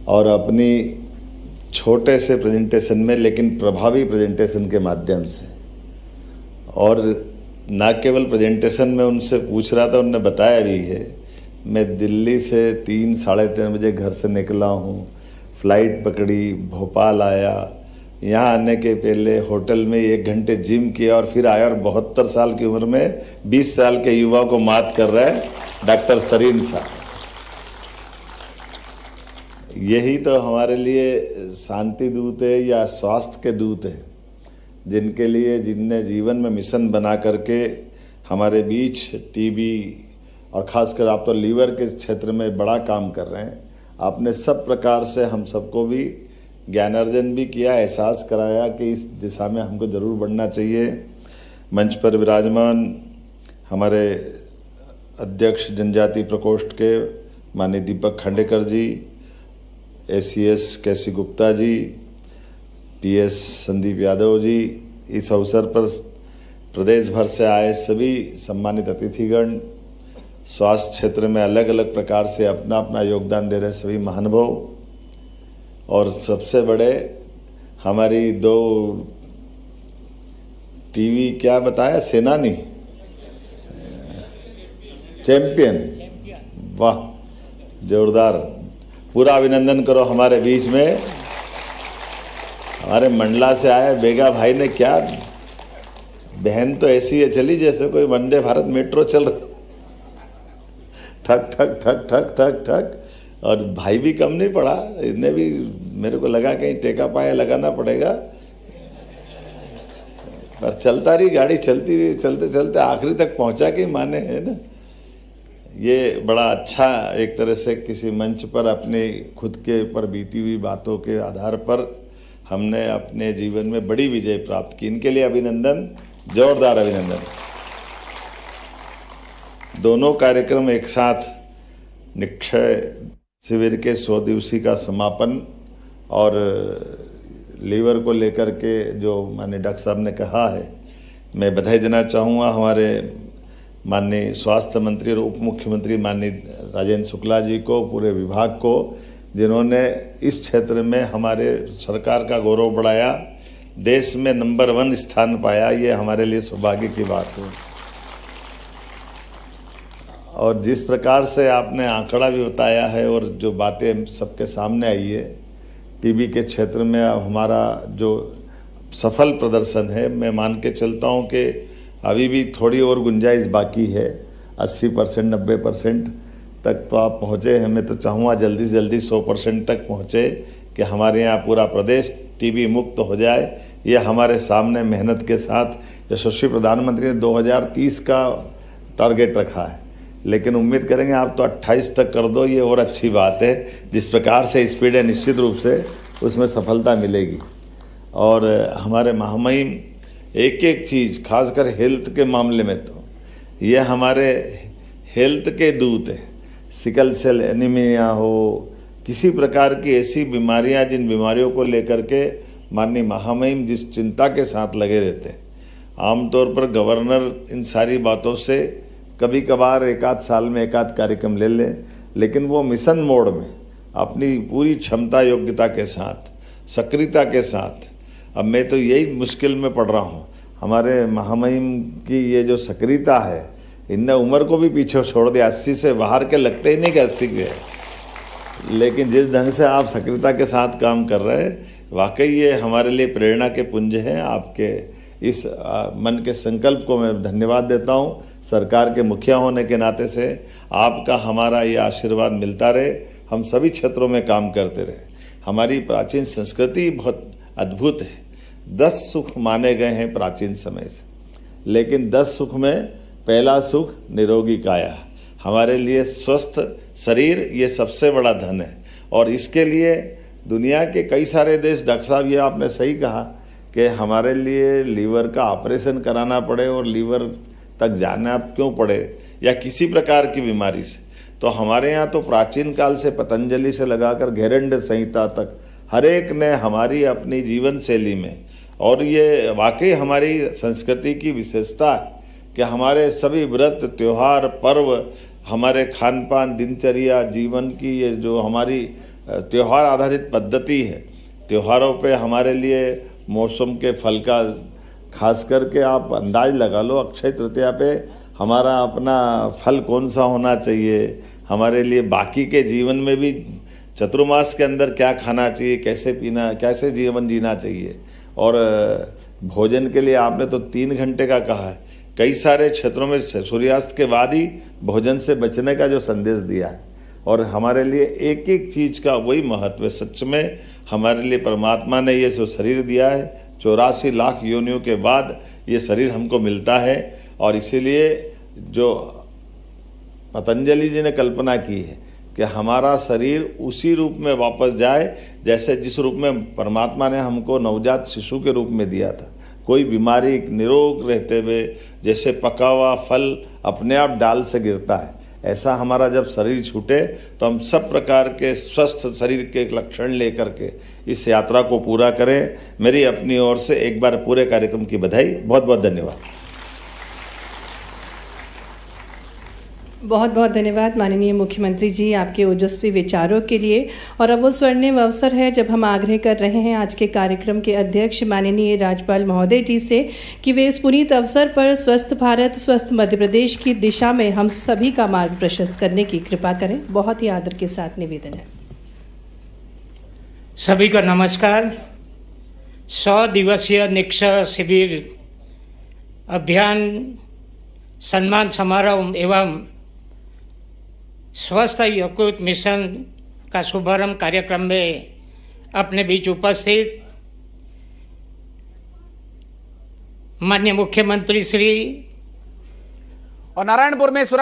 और अपनी छोटे से प्रेजेंटेशन में लेकिन प्रभावी प्रेजेंटेशन के माध्यम से, और ना केवल प्रेजेंटेशन में उनसे पूछ रहा था, उनने बताया भी है। मैं दिल्ली से 3-3:30 बजे घर से निकला हूँ, फ़्लाइट पकड़ी, भोपाल आया, यहाँ आने के पहले होटल में 1 घंटे जिम किया और फिर आया, और 72 साल की उम्र में 20 साल के युवा को मात कर रहा है डॉक्टर सरीन साहब। यही तो हमारे लिए शांति दूत है या स्वास्थ्य के दूत है, जिनने जीवन में मिशन बना करके हमारे बीच टीबी और ख़ासकर आप तो लीवर के क्षेत्र में बड़ा काम कर रहे हैं। आपने सब प्रकार से हम सबको भी ज्ञानार्जन भी किया, एहसास कराया कि इस दिशा में हमको ज़रूर बढ़ना चाहिए। मंच पर विराजमान हमारे अध्यक्ष जनजाति प्रकोष्ठ के माननीय दीपक खांडेकर जी, ACS केसी गुप्ता जी, PS संदीप यादव जी, इस अवसर पर प्रदेश भर से आए सभी सम्मानित अतिथिगण, स्वास्थ्य क्षेत्र में अलग अलग प्रकार से अपना अपना योगदान दे रहे सभी महानुभाव, और सबसे बड़े हमारी 2 टीवी क्या बताया, सेनानी चैंपियन, वाह जोरदार, पूरा अभिनंदन करो। हमारे बीच में हमारे मंडला से आए बेगा भाई ने, क्या बहन तो ऐसी है चली जैसे कोई वंदे भारत मेट्रो चल रहा, ठक ठक ठक ठक ठक ठक, और भाई भी कम नहीं पड़ा, इन्हें भी मेरे को लगा कहीं टेका पाया लगाना पड़ेगा, पर चलता रही गाड़ी, चलती रही, चलते चलते आखिरी तक पहुंचा कि माने, है ना। ये बड़ा अच्छा एक तरह से किसी मंच पर अपने खुद के ऊपर बीती हुई बातों के आधार पर हमने अपने जीवन में बड़ी विजय प्राप्त की। इनके लिए अभिनंदन, जोरदार अभिनंदन। दोनों कार्यक्रम एक साथ, निक्षय शिविर के 100 दिवसीय का समापन और लीवर को लेकर के जो माननीय डॉक्टर साहब ने कहा है, मैं बधाई देना चाहूँगा हमारे माननीय स्वास्थ्य मंत्री और उप मुख्यमंत्री माननीय राजेंद्र शुक्ला जी को, पूरे विभाग को, जिन्होंने इस क्षेत्र में हमारे सरकार का गौरव बढ़ाया, देश में नंबर 1 स्थान पाया। ये हमारे लिए सौभाग्य की बात है। और जिस प्रकार से आपने आंकड़ा भी बताया है और जो बातें सबके सामने आई है, टीबी के क्षेत्र में अब हमारा जो सफल प्रदर्शन है, मैं मान के चलता हूँ कि अभी भी थोड़ी और गुंजाइश बाकी है। 80% 90% तक तो आप पहुँचे हैं। मैं तो चाहूँगा जल्दी से जल्दी 100% तक पहुँचे कि हमारे यहाँ पूरा प्रदेश टीबी मुक्त हो जाए। ये हमारे सामने मेहनत के साथ यशस्वी प्रधानमंत्री ने 2030 का टारगेट रखा है, लेकिन उम्मीद करेंगे आप तो 28 तक कर दो, ये और अच्छी बात है। जिस प्रकार से स्पीड है, निश्चित रूप से उसमें सफलता मिलेगी। और हमारे महामहिम एक एक चीज़, खासकर हेल्थ के मामले में तो ये हमारे हेल्थ के दूत हैं। सिकल सेल एनीमिया हो, किसी प्रकार की ऐसी बीमारियां, जिन बीमारियों को लेकर के माननीय महामहिम जिस चिंता के साथ लगे रहते हैं, आमतौर पर गवर्नर इन सारी बातों से कभी कभार एक आध साल में एक आध कार्यक्रम ले लें, लेकिन वो मिशन मोड में अपनी पूरी क्षमता योग्यता के साथ, सक्रियता के साथ, अब मैं तो यही मुश्किल में पड़ रहा हूँ। हमारे महामहिम की ये जो सक्रियता है, इनने उम्र को भी पीछे छोड़ दिया। 80 से बाहर के लगते ही नहीं कि 80 के, लेकिन जिस ढंग से आप सक्रियता के साथ काम कर रहे हैं, वाकई ये हमारे लिए प्रेरणा के पुंज हैं। आपके इस मन के संकल्प को मैं धन्यवाद देता हूँ। सरकार के मुखिया होने के नाते से आपका हमारा ये आशीर्वाद मिलता रहे, हम सभी क्षेत्रों में काम करते रहे। हमारी प्राचीन संस्कृति बहुत अद्भुत है। 10 सुख माने गए हैं प्राचीन समय से, लेकिन 10 सुख में पहला सुख निरोगी काया। हमारे लिए स्वस्थ शरीर ये सबसे बड़ा धन है, और इसके लिए दुनिया के कई सारे देश, डॉक्टर साहब ये आपने सही कहा कि हमारे लिए लीवर का ऑपरेशन कराना पड़े और लीवर तक जाना क्यों पड़े, या किसी प्रकार की बीमारी से, तो हमारे यहाँ तो प्राचीन काल से पतंजलि से लगाकर घेरंड संहिता तक हर एक ने हमारी अपनी जीवन शैली में, और ये वाकई हमारी संस्कृति की विशेषता है कि हमारे सभी व्रत, त्यौहार, पर्व, हमारे खान पान, दिनचर्या, जीवन की ये जो हमारी त्यौहार आधारित पद्धति है। त्योहारों पे हमारे लिए मौसम के फल का खास करके आप अंदाज लगा लो, अक्षय तृतीया पे हमारा अपना फल कौन सा होना चाहिए, हमारे लिए बाकी के जीवन में भी चतुर्मास के अंदर क्या खाना चाहिए, कैसे पीना, कैसे जीवन जीना चाहिए। और भोजन के लिए आपने तो 3 घंटे का कहा है, कई सारे क्षेत्रों में सूर्यास्त के बाद ही भोजन से बचने का जो संदेश दिया है। और हमारे लिए एक एक चीज़ का वही महत्व है। सच में हमारे लिए परमात्मा ने ये जो शरीर दिया है, 84 लाख योनियों के बाद ये शरीर हमको मिलता है। और इसीलिए जो पतंजलि जी ने कल्पना की है कि हमारा शरीर उसी रूप में वापस जाए जैसे जिस रूप में परमात्मा ने हमको नवजात शिशु के रूप में दिया था। कोई बीमारी निरोग रहते हुए जैसे पका हुआ फल अपने आप डाल से गिरता है, ऐसा हमारा जब शरीर छूटे तो हम सब प्रकार के स्वस्थ शरीर के लक्षण लेकर के इस यात्रा को पूरा करें। मेरी अपनी ओर से एक बार पूरे कार्यक्रम की बधाई। बहुत बहुत धन्यवाद। बहुत बहुत धन्यवाद माननीय मुख्यमंत्री जी आपके ओजस्वी विचारों के लिए। और अब वो स्वर्णिम अवसर है जब हम आग्रह कर रहे हैं आज के कार्यक्रम के अध्यक्ष माननीय राज्यपाल महोदय जी से कि वे इस पुनीत अवसर पर स्वस्थ भारत स्वस्थ मध्य प्रदेश की दिशा में हम सभी का मार्ग प्रशस्त करने की कृपा करें। बहुत ही आदर के साथ निवेदन है। सभी को नमस्कार। 100 दिवसीय निक्षय शिविर अभियान सम्मान समारोह एवं स्वस्थ यकृत मिशन का शुभारंभ कार्यक्रम में अपने बीच उपस्थित माननीय मुख्यमंत्री श्री और नारायणपुर में